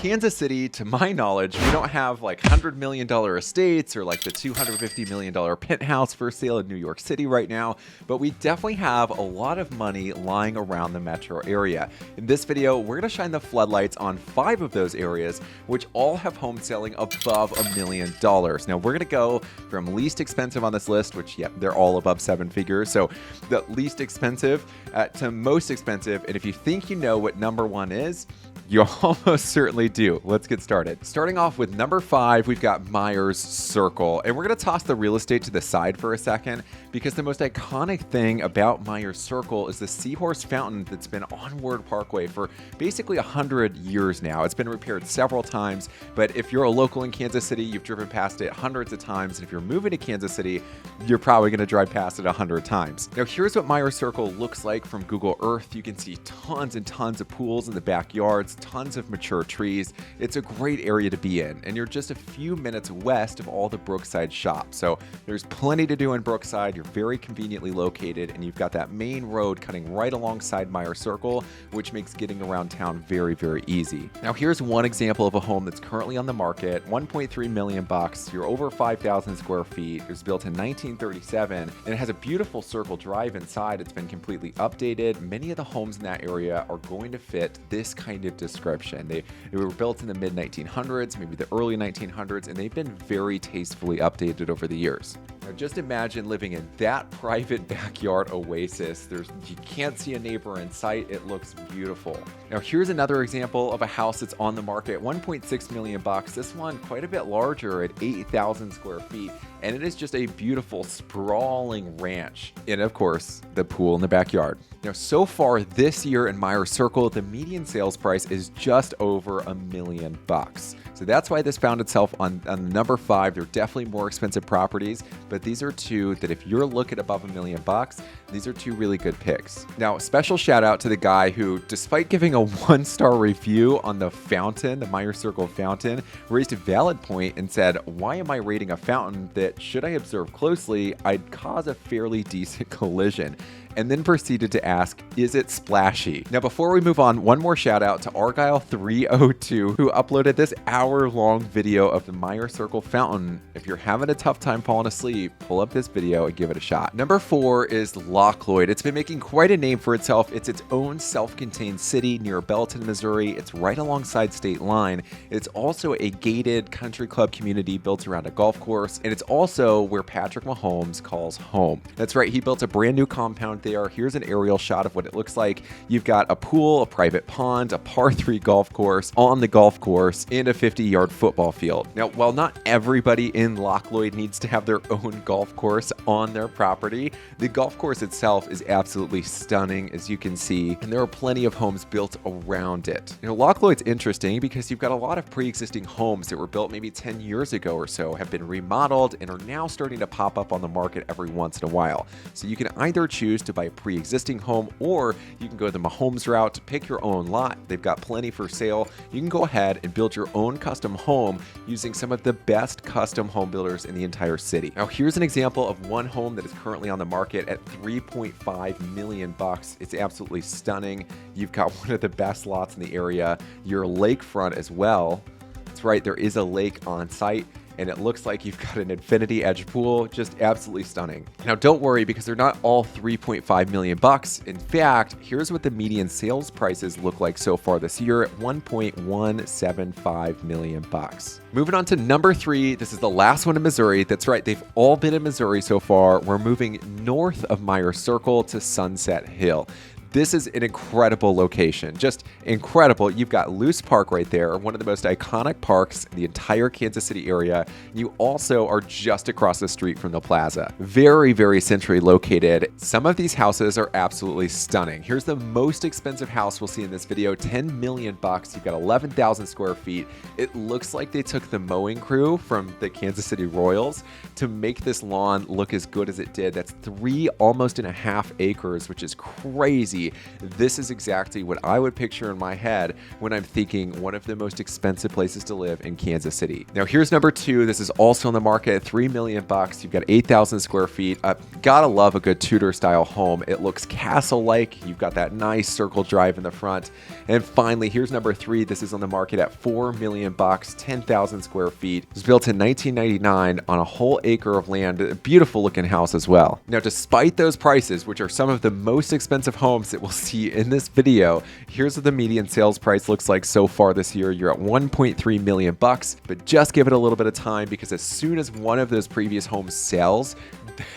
Kansas City, to my knowledge, we don't have like $100 million estates or like the $250 million penthouse for sale in New York City right now, but we definitely have a lot of money lying around the metro area. In this video, we're going to shine the floodlights on 5 of those areas, which all have homes selling above $1 million. Now, we're going to go from least expensive on this list, which, yeah, they're all above 7 figures. So the least expensive to most expensive. And if you think you know what number 1 is, you almost certainly do. Let's get started. Starting off with number 5, we've got Myers Circle. And we're going to toss the real estate to the side for a second because the most iconic thing about Myers Circle is the Seahorse Fountain that's been on Ward Parkway for basically 100 years now. It's been repaired several times, but if you're a local in Kansas City, you've driven past it hundreds of times. And if you're moving to Kansas City, you're probably going to drive past it 100 times. Now, here's what Myers Circle looks like from Google Earth. You can see tons and tons of pools in the backyards, tons of mature trees. It's a great area to be in, and you're just a few minutes west of all the Brookside shops. So there's plenty to do in Brookside. You're very conveniently located, and you've got that main road cutting right alongside Myers Circle, which makes getting around town very, very easy. Now, here's one example of a home that's currently on the market, $1.3 million. You're over 5,000 square feet. It was built in 1937, and it has a beautiful circle drive inside. It's been completely updated. Many of the homes in that area are going to fit this kind of description. They were built in the mid-1900s, maybe the early 1900s, and they've been very tastefully updated over the years. Now, just imagine living in that private backyard oasis. You can't see a neighbor in sight. It looks beautiful. Now, here's another example of a house that's on the market, $1.6 million. This one quite a bit larger at 8,000 square feet. And it is just a beautiful, sprawling ranch. And of course, the pool in the backyard. Now, so far this year in Myers Circle, the median sales price is just over $1 million. So that's why this found itself on number 5. They're definitely more expensive properties, but these are 2 that if you're looking above $1 million, these are 2 really good picks. Now, special shout out to the guy who, despite giving a 1-star review on the fountain, the Myers Circle fountain, raised a valid point and said, why am I rating a fountain that, should I observe closely, I'd cause a fairly decent collision? And then proceeded to ask, is it splashy? Now, before we move on, one more shout out to Argyle302, who uploaded this hour-long video of the Myers Circle fountain. If you're having a tough time falling asleep, pull up this video and give it a shot. Number 4 is Lockloyd. It's been making quite a name for itself. It's its own self-contained city near Belton, Missouri. It's right alongside state line. It's also a gated country club community built around a golf course, and it's also where Patrick Mahomes calls home. That's right, he built a brand new compound there. Here's an aerial shot of what it looks like. You've got a pool, a private pond, a par 3 golf course on the golf course, and a 50-yard football field. Now, while not everybody in Lockloyd needs to have their own golf course on their property, the golf course itself is absolutely stunning, as you can see, and there are plenty of homes built around it. You know, Lockloyd's interesting because you've got a lot of pre-existing homes that were built maybe 10 years ago or so, have been remodeled, and are now starting to pop up on the market every once in a while. So you can either choose to buy a pre-existing home, or you can go the Mahomes route, pick your own lot. They've got plenty for sale. You can go ahead and build your own custom home using some of the best custom home builders in the entire city. Now, here's an example of one home that is currently on the market at $3.5 million. It's absolutely stunning. You've got one of the best lots in the area. Your lakefront as well. That's right, there is a lake on site, and it looks like you've got an infinity edge pool. Just absolutely stunning. Now, don't worry, because they're not all $3.5 million. In fact, here's what the median sales prices look like so far this year at $1.175 million. Moving on to number 3, this is the last one in Missouri. That's right, they've all been in Missouri so far. We're moving north of Myers Circle to Sunset Hill. This is an incredible location, just incredible. You've got Luce Park right there, one of the most iconic parks in the entire Kansas City area. You also are just across the street from the plaza. Very, very centrally located. Some of these houses are absolutely stunning. Here's the most expensive house we'll see in this video, $10 million. You've got 11,000 square feet. It looks like they took the mowing crew from the Kansas City Royals to make this lawn look as good as it did. That's 3 almost and a half acres, which is crazy. City, this is exactly what I would picture in my head when I'm thinking one of the most expensive places to live in Kansas City. Now here's number 2. This is also on the market at $3 million. You've got 8,000 square feet. Gotta love a good Tudor style home. It looks castle-like. You've got that nice circle drive in the front. And finally, here's number 3. This is on the market at $4 million, 10,000 square feet. It was built in 1999 on a whole acre of land. A beautiful looking house as well. Now, despite those prices, which are some of the most expensive homes that we'll see in this video, here's what the median sales price looks like so far this year. You're at $1.3 million, but just give it a little bit of time, because as soon as one of those previous homes sells,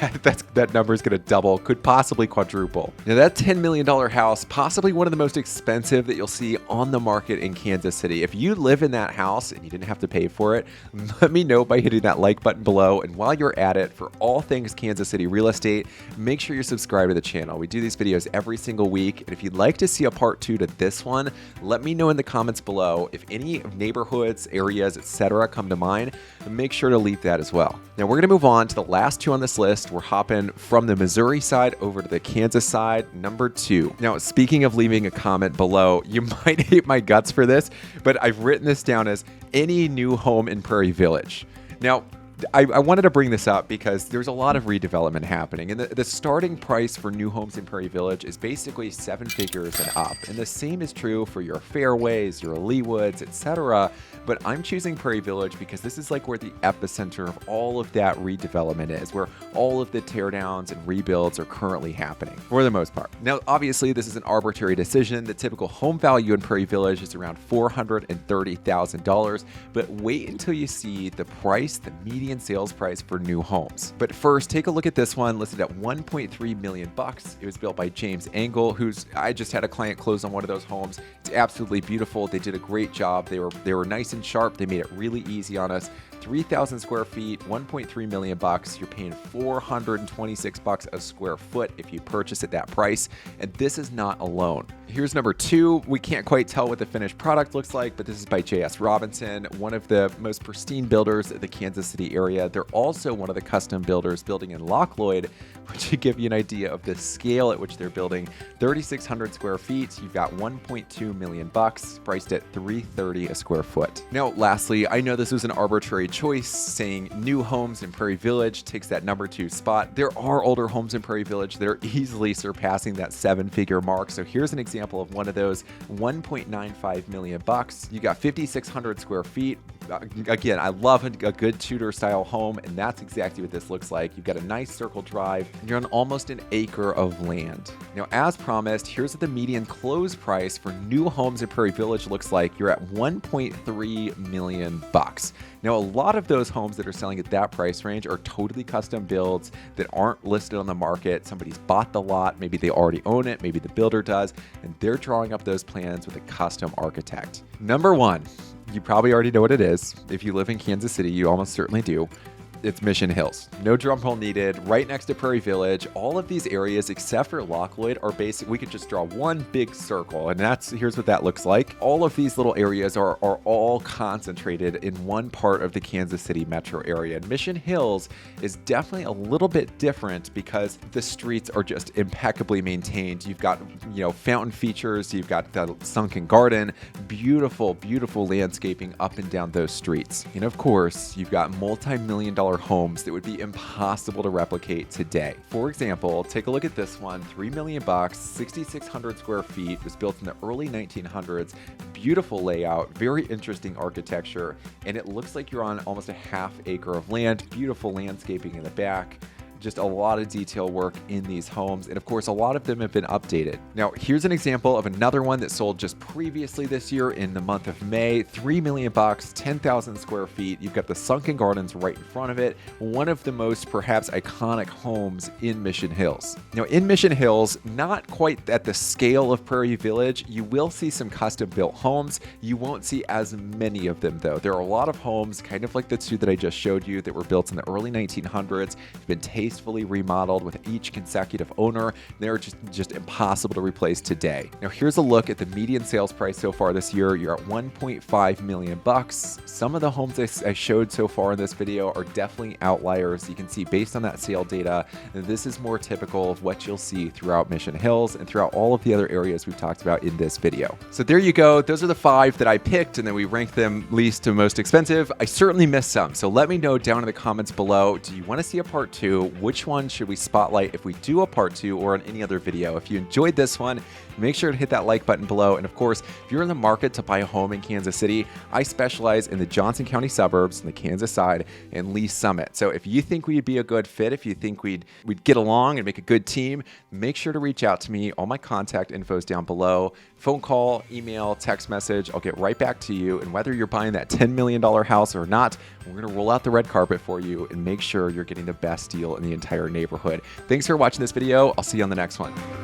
that number is going to double, could possibly quadruple. Now that $10 million house, possibly one of the most expensive that you'll see on the market in Kansas City. If you live in that house and you didn't have to pay for it, let me know by hitting that like button below. And while you're at it, for all things Kansas City real estate, make sure you're subscribed to the channel. We do these videos every single week. And if you'd like to see a part 2 to this one, let me know in the comments below. If any neighborhoods, areas, etc. come to mind, make sure to leave that as well. Now we're going to move on to the last 2 on this list. We're hopping from the Missouri side over to the Kansas side, number 2. Now, speaking of leaving a comment below, you might hate my guts for this, but I've written this down as any new home in Prairie Village. Now, I wanted to bring this up because there's a lot of redevelopment happening, and the starting price for new homes in Prairie Village is basically 7 figures and up. And the same is true for your Fairways, your Leewoods, etc. But I'm choosing Prairie Village because this is like where the epicenter of all of that redevelopment is, where all of the teardowns and rebuilds are currently happening for the most part. Now, obviously, this is an arbitrary decision. The typical home value in Prairie Village is around $430,000, but wait until you see the price, the median sales price for new homes. But first, take a look at this one listed at $1.3 million. It was built by James Angle, I just had a client close on one of those homes. It's absolutely beautiful. They did a great job. They were nice and sharp. They made it really easy on us. 3,000 square feet, $1.3 million. You're paying $426 a square foot if you purchase at that price. And this is not alone. Here's number 2. We can't quite tell what the finished product looks like, but this is by J.S. Robinson, one of the most pristine builders in the Kansas City area. They're also one of the custom builders building in Lockloyd, which should give you an idea of the scale at which they're building. 3,600 square feet. You've got $1.2 million, priced at $330 a square foot. Now, lastly, I know this was an arbitrary choice, saying new homes in Prairie Village takes that number 2 spot. There are older homes in Prairie Village that are easily surpassing that 7-figure mark. So here's an example of one of those, $1.95 million. You got 5,600 square feet. Again, I love a good Tudor style home, and that's exactly what this looks like. You've got a nice circle drive, and you're on almost an acre of land. Now, as promised, here's what the median close price for new homes in Prairie Village looks like. You're at $1.3 million. Now, a lot of those homes that are selling at that price range are totally custom builds that aren't listed on the market. Somebody's bought the lot, maybe they already own it, maybe the builder does, and they're drawing up those plans with a custom architect. Number 1. You probably already know what it is. If you live in Kansas City, you almost certainly do. It's Mission Hills. No drum roll needed, right next to Prairie Village. All of these areas, except for Lockloyd, are basic. We could just draw one big circle, and here's what that looks like. All of these little areas are all concentrated in one part of the Kansas City metro area. And Mission Hills is definitely a little bit different because the streets are just impeccably maintained. You've got, fountain features. You've got the sunken garden, beautiful, beautiful landscaping up and down those streets. And of course, you've got multi-million-dollar homes that would be impossible to replicate today. For example, take a look at this one, $3 million, 6,600 square feet, was built in the early 1900s. Beautiful layout, very interesting architecture, and it looks like you're on almost a half acre of land. Beautiful landscaping in the back. Just a lot of detail work in these homes, and of course a lot of them have been updated. Now here's an example of another one that sold just previously this year in the month of May. $3 million, 10,000 square feet. You've got the sunken gardens right in front of it. One of the most perhaps iconic homes in Mission Hills. Now in Mission Hills, not quite at the scale of Prairie Village, you will see some custom built homes. You won't see as many of them though. There are a lot of homes, kind of like the two that I just showed you, that were built in the early 1900s, have been tastefully remodeled with each consecutive owner. They're just impossible to replace today. Now here's a look at the median sales price so far this year. You're at 1.5 million bucks. Some of the homes I showed so far in this video are definitely outliers. You can see based on that sale data, this is more typical of what you'll see throughout Mission Hills and throughout all of the other areas we've talked about in this video. So there you go. Those are the 5 that I picked, and then we ranked them least to most expensive. I certainly missed some, so let me know down in the comments below. Do you want to see a part 2? Which one should we spotlight if we do a part 2 or on any other video? If you enjoyed this one, make sure to hit that like button below. And of course, if you're in the market to buy a home in Kansas City, I specialize in the Johnson County suburbs, on the Kansas side, and Lee Summit. So if you think we'd be a good fit, if you think we'd get along and make a good team, make sure to reach out to me. All my contact info is down below. Phone call, email, text message. I'll get right back to you. And whether you're buying that $10 million house or not, we're going to roll out the red carpet for you and make sure you're getting the best deal in the entire neighborhood. Thanks for watching this video. I'll see you on the next one.